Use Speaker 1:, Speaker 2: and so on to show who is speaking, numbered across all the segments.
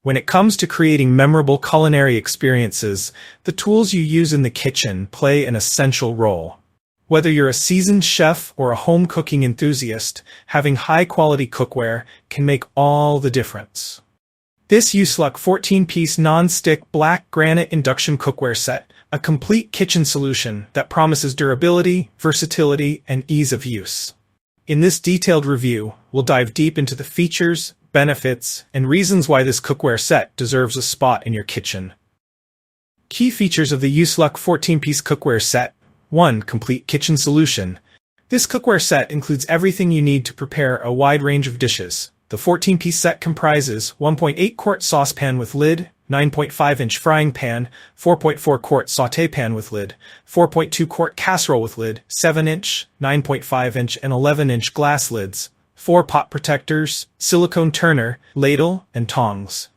Speaker 1: When it comes to creating memorable culinary experiences, the tools you use in the kitchen play an essential role. Whether you're a seasoned chef or a home cooking enthusiast, having high-quality cookware can make all the difference. This Useluck 14-piece non-stick black granite induction cookware set, a complete kitchen solution that promises durability, versatility, and ease of use. In this detailed review, we'll dive deep into the features, benefits, and reasons why this cookware set deserves a spot in your kitchen. Key features of the Useluck 14-piece cookware set. 1. Complete kitchen solution. This cookware set includes everything you need to prepare a wide range of dishes. The 14-piece set comprises 1.8-quart saucepan with lid, 9.5-inch frying pan, 4.4-quart sauté pan with lid, 4.2-quart casserole with lid, 7-inch, 9.5-inch, and 11-inch glass lids, 4 pot protectors, silicone turner, ladle, and tongs.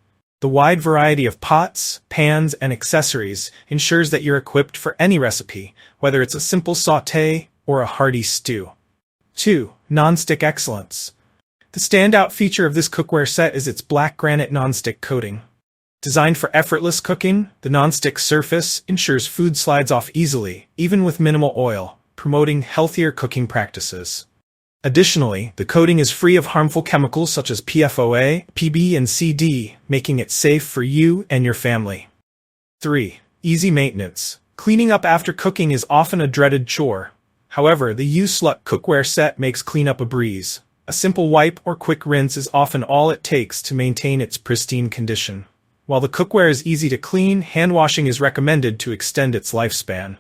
Speaker 1: The wide variety of pots, pans, and accessories ensures that you're equipped for any recipe, whether it's a simple sauté or a hearty stew. 2. Non-stick excellence. The standout feature of this cookware set is its black granite non-stick coating. Designed for effortless cooking, the non-stick surface ensures food slides off easily, even with minimal oil, promoting healthier cooking practices. Additionally, the coating is free of harmful chemicals such as PFOA, PB, and CD, making it safe for you and your family. 3. Easy maintenance. Cleaning up after cooking is often a dreaded chore. However, the Useluck cookware set makes cleanup a breeze. A simple wipe or quick rinse is often all it takes to maintain its pristine condition. While the cookware is easy to clean, hand washing is recommended to extend its lifespan.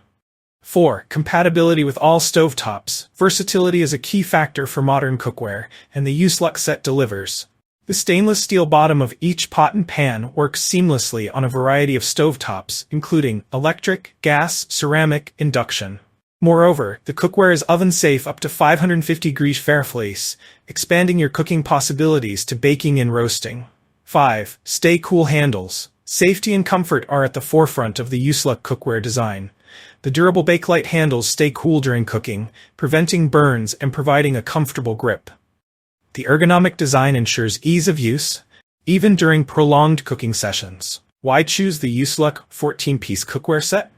Speaker 1: 4. Compatibility with all stovetops. Versatility is a key factor for modern cookware, and the Useluck set delivers. The stainless steel bottom of each pot and pan works seamlessly on a variety of stovetops, including electric, gas, ceramic, induction. Moreover, the cookware is oven-safe up to 550 degrees Fahrenheit, expanding your cooking possibilities to baking and roasting. 5. Stay cool handles. Safety and comfort are at the forefront of the Useluck cookware design. The durable Bakelite handles stay cool during cooking, preventing burns and providing a comfortable grip. The ergonomic design ensures ease of use, even during prolonged cooking sessions. Why choose the Useluck 14-piece cookware set?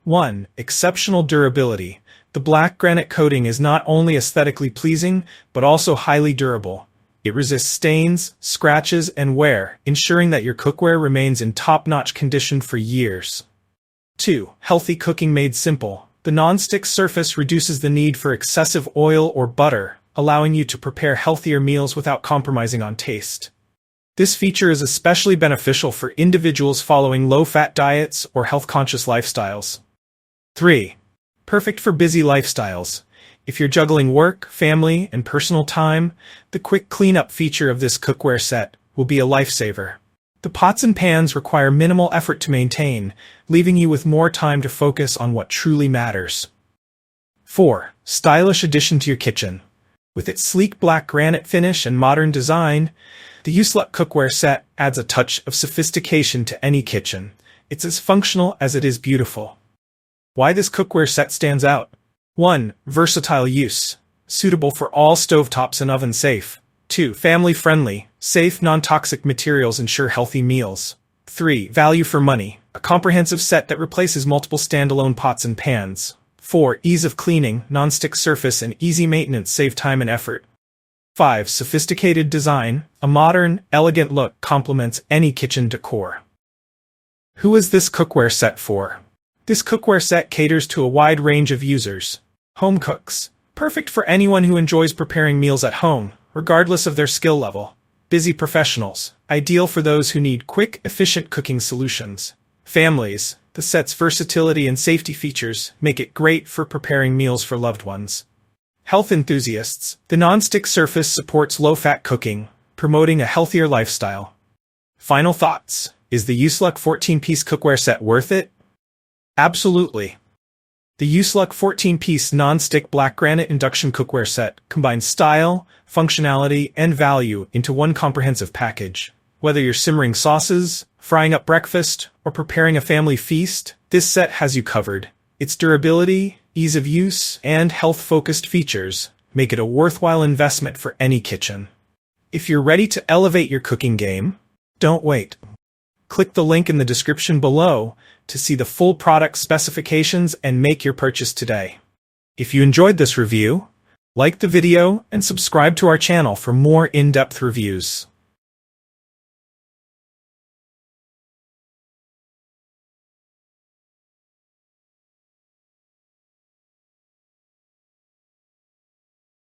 Speaker 1: 1. Exceptional durability. The black granite coating is not only aesthetically pleasing, but also highly durable. It resists stains, scratches, and wear, ensuring that your cookware remains in top-notch condition for years. 2. Healthy cooking made simple. The non-stick surface reduces the need for excessive oil or butter, allowing you to prepare healthier meals without compromising on taste. This feature is especially beneficial for individuals following low-fat diets or health-conscious lifestyles. 3. Perfect for busy lifestyles. If you're juggling work, family, and personal time, the quick cleanup feature of this cookware set will be a lifesaver. The pots and pans require minimal effort to maintain, leaving you with more time to focus on what truly matters. 4. Stylish addition to your kitchen. With its sleek black granite finish and modern design, the Useluck cookware set adds a touch of sophistication to any kitchen. It's as functional as it is beautiful. Why this cookware set stands out? 1. Versatile use. Suitable for all stovetops and oven safe. 2. Family-friendly. Safe, non-toxic materials ensure healthy meals. 3. Value for money. A comprehensive set that replaces multiple standalone pots and pans. 4. Ease of cleaning. Non-stick surface and easy maintenance save time and effort. 5. Sophisticated design. A modern, elegant look complements any kitchen decor. Who is this cookware set for? This cookware set caters to a wide range of users. Home cooks. Perfect for anyone who enjoys preparing meals at home, regardless of their skill level. Busy professionals. Ideal for those who need quick, efficient cooking solutions. Families. The set's versatility and safety features make it great for preparing meals for loved ones. Health enthusiasts. The non-stick surface supports low-fat cooking, promoting a healthier lifestyle. Final thoughts. Is the Useluck 14-piece cookware set worth it? Absolutely. The Useluck 14-piece non-stick black granite induction cookware set combines style, functionality, and value into one comprehensive package. Whether you're simmering sauces, frying up breakfast, or preparing a family feast, this set has you covered. Its durability, ease of use, and health-focused features make it a worthwhile investment for any kitchen. If you're ready to elevate your cooking game, Don't wait. Click the link in the description below to see the full product specifications and make your purchase today. If you enjoyed this review, like the video and subscribe to our channel for more in-depth reviews.